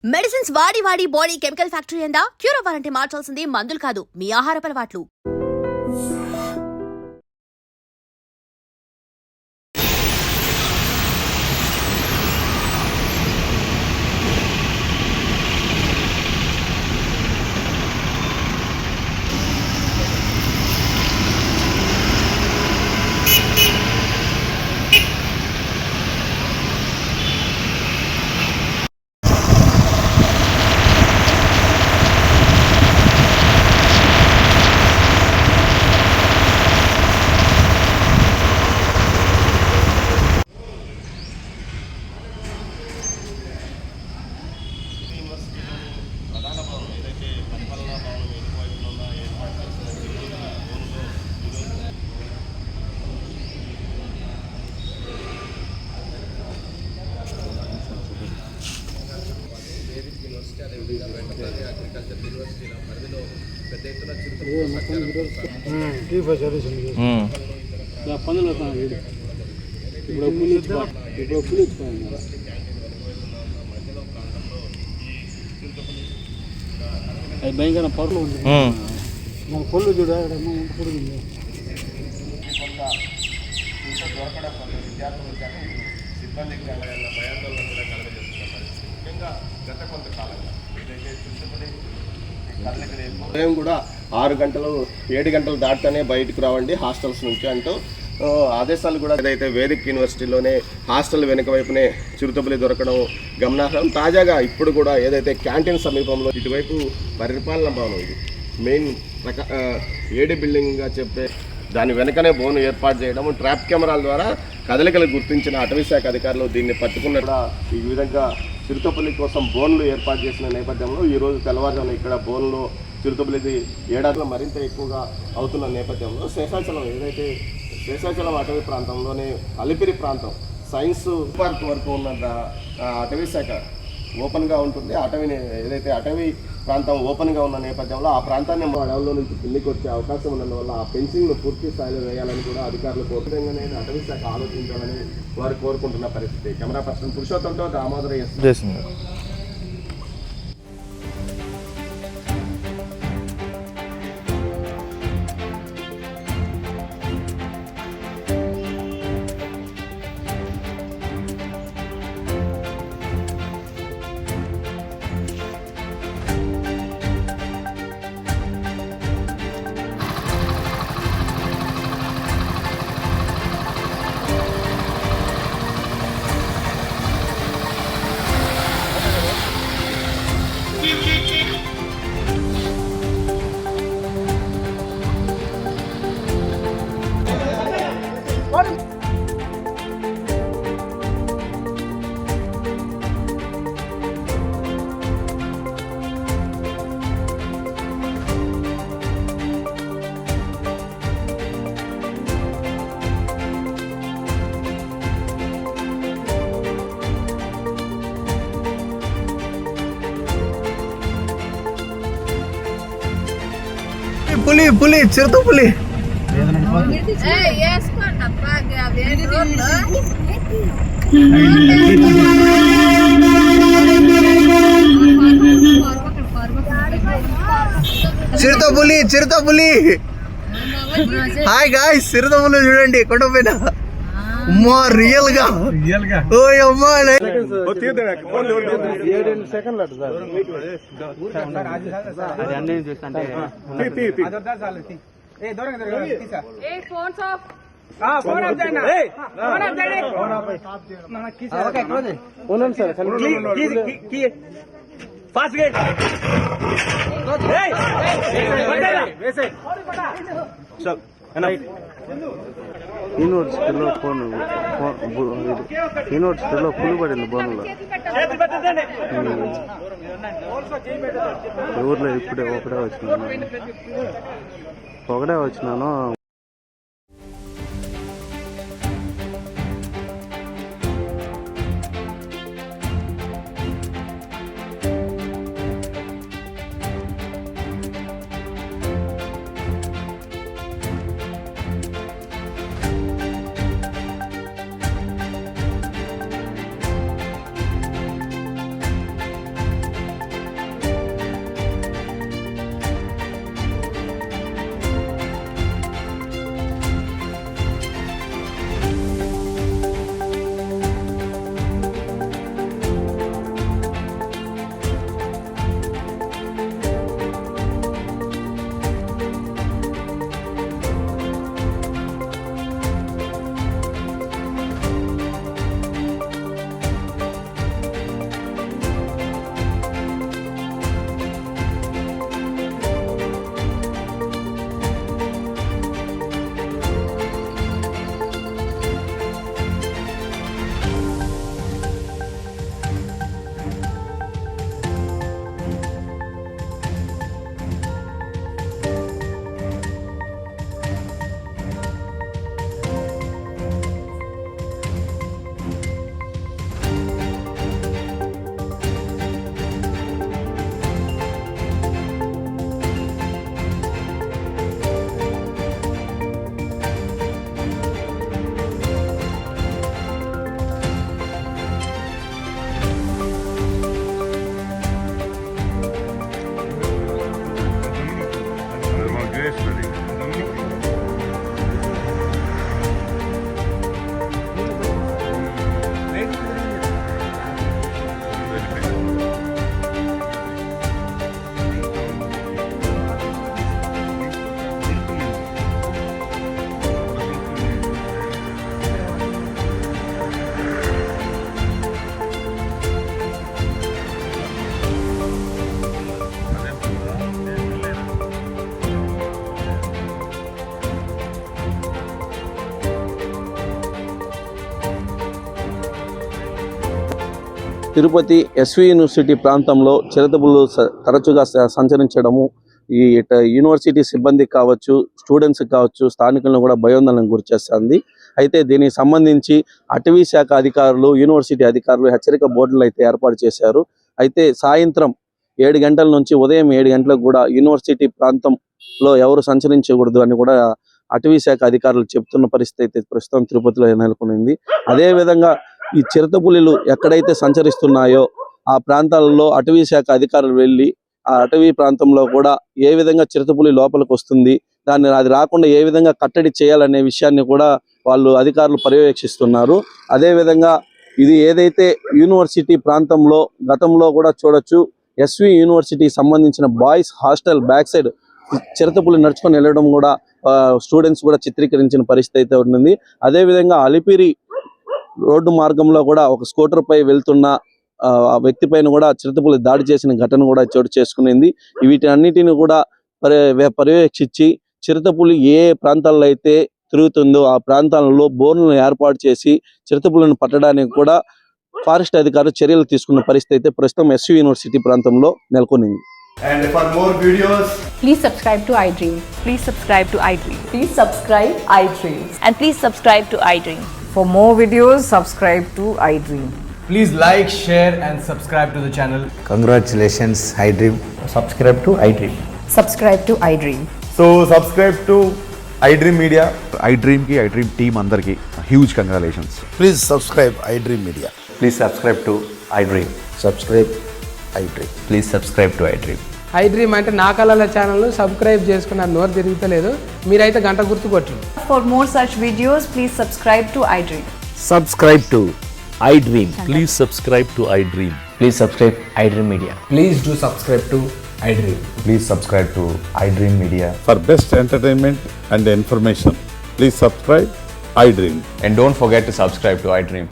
Medicines వాడి వాడి body chemical factory అయిందా? క్యూర్ అవ్వాలంటే మార్చాల్సింది మందులు కాదు, మీ ఆహారపు అలవాట్లు. అగ్రికల్చర్ యూనివర్సిటీల పరిధిలో పెద్ద ఎత్తున భయంకర పరులు ఉంది పొల్లు చూడ దొరకడం వల్ల విద్యార్థులు కానీ సిబ్బందికి భయాందోళన కూడా కలగజేస్తున్న పరిస్థితి. ముఖ్యంగా గత కొంతకాలంగా ఏదైతే ఉదయం కూడా 6 గంటలు 7 గంటలు దాటుతూనే బయటకు రావండి హాస్టల్స్ నుంచి అంటూ ఆదేశాలు కూడా ఏదైతే వేదిక్ యూనివర్సిటీలోనే హాస్టల్ వెనుక వైపునే చిరుతపులి దొరకడం గమనార్హం. తాజాగా ఇప్పుడు కూడా ఏదైతే క్యాంటీన్ సమీపంలో ఇటువైపు పరిపాలన భవనం, ఇది మెయిన్ ఏడి బిల్డింగ్గా చెప్పే దాని వెనుకనే బోను ఏర్పాటు చేయడం, ట్రాప్ కెమెరాల ద్వారా కదలికలు గుర్తించిన అటవీ శాఖ అధికారులు దీన్ని పట్టుకున్నట్టు ఈ విధంగా చిరుతపులి కోసం బోన్లు ఏర్పాటు చేసిన నేపథ్యంలో ఈరోజు తెల్లవారుజామున ఇక్కడ బోన్లో చిరుతపులిది ఏడాదిలో మరింత ఎక్కువగా అవుతున్న నేపథ్యంలో శేషాచలం అటవీ ప్రాంతంలోనే అలిపిరి ప్రాంతం సైన్స్ పార్క్ వరకు ఉన్న అటవీ శాఖ ఓపెన్గా ఉంటుంది. ఏదైతే అటవీ ప్రాంతం ఓపెన్గా ఉన్న నేపథ్యంలో ఆ ప్రాంతాన్ని అడవుల్లో నుంచి కిందికి వచ్చే అవకాశం ఉన్నందువల్ల ఆ ఫెన్సింగ్ను పూర్తి స్థాయిలో వేయాలని కూడా అధికారులు కోరుకుంటూనే అటవీ శాఖ ఆలోచించాలని వారు కోరుకుంటున్న పరిస్థితి. కెమెరా పర్సన్ పురుషోత్తంతో దామోదర చేస్తున్నారు. పులి చిరుత పులి చిరుత పులి హాయ్ గాయ్స్, చిరుత పులి చూడండి కొండపైన. అమ్మా రియల్ గా ఓ అమ్మా 7 సెకండ్లు అటు సార్ అది అన్నీ చూస్తుంటే యూనివర్సిటీలో పులి పడింది బోన్లో. ఊర్లో ఇప్పుడే ఒకటే వచ్చినాను. తిరుపతి ఎస్వి యూనివర్సిటీ ప్రాంతంలో చిరుతపులు తరచుగా సంచరించడము ఈ యూనివర్సిటీ సిబ్బందికి కావచ్చు, స్టూడెంట్స్కి కావచ్చు, స్థానికులను కూడా భయోందోళనకు గురిచేస్తుంది. అయితే దీనికి సంబంధించి అటవీ శాఖ అధికారులు, యూనివర్సిటీ అధికారులు హెచ్చరిక బోర్డులు అయితే ఏర్పాటు చేశారు. అయితే సాయంత్రం 7 గంటల నుంచి ఉదయం 7 గంటలకు కూడా యూనివర్సిటీ ప్రాంతంలో ఎవరు సంచరించకూడదు అని కూడా అటవీ శాఖ అధికారులు చెప్తున్న పరిస్థితి అయితే ప్రస్తుతం తిరుపతిలో నెలకొనింది. అదేవిధంగా ఈ చిరుతపులులు ఎక్కడైతే సంచరిస్తున్నాయో ఆ ప్రాంతాలలో అటవీ శాఖ అధికారులు వెళ్ళి ఆ అటవీ ప్రాంతంలో కూడా ఏ విధంగా చిరుతపులి లోపలికి వస్తుంది, అది రాకుండా ఏ విధంగా కట్టడి చేయాలనే విషయాన్ని కూడా వాళ్ళు అధికారులు పర్యవేక్షిస్తున్నారు. అదేవిధంగా ఇది ఏదైతే యూనివర్సిటీ ప్రాంతంలో గతంలో కూడా చూడొచ్చు, ఎస్వి యూనివర్సిటీకి సంబంధించిన బాయ్స్ హాస్టల్ బ్యాక్ సైడ్ చిరుతపులి నడుచుకొని వెళ్ళడం కూడా స్టూడెంట్స్ కూడా చిత్రీకరించిన పరిస్థితి అయితే ఉంటుంది. అదేవిధంగా అలిపిరి రోడ్డు మార్గంలో కూడా ఒక స్కూటర్ పై వెళ్తున్న ఆ వ్యక్తి పైన కూడా చిరుతపులి దాడి చేసిన ఘటన కూడా చోటు చేసుకునింది. వీటన్నిటిని కూడా పర్యవేక్షించి చిరుతపులి ఏ ప్రాంతాల్లో అయితే తిరుగుతుందో ఆ ప్రాంతాలలో బోర్లను ఏర్పాటు చేసి చిరుతపులను పట్టడానికి కూడా ఫారెస్ట్ అధికారులు చర్యలు తీసుకున్న పరిస్థితి అయితే ప్రస్తుతం ఎస్వి యూనివర్సిటీ ప్రాంతంలో నెలకొనింది. And for more videos, Please subscribe to iDream. Please subscribe to iDream. Please subscribe iDream. And please subscribe to iDream. For more videos, subscribe to iDream. please like, share and subscribe to the channel. Congratulations, iDream. Subscribe to iDream. Subscribe to iDream. So subscribe to iDream Media. iDream की iDream team अंदर की huge congratulations. Please subscribe iDream Media. Please subscribe to iDream. Subscribe iDream. Please subscribe to iDream. iDream అంటే నా కళల channel subscribe చేసుకున్నారు, నోరు తిరుగుతలేదు, మీరైతే గంట గుర్తు కొట్టండి. For more such videos, please subscribe to iDream. Subscribe to iDream. Please subscribe to iDream. Please subscribe iDream Media. Please do subscribe to iDream. Please subscribe to iDream Media. For best entertainment and information, please subscribe iDream. And don't forget to subscribe to iDream.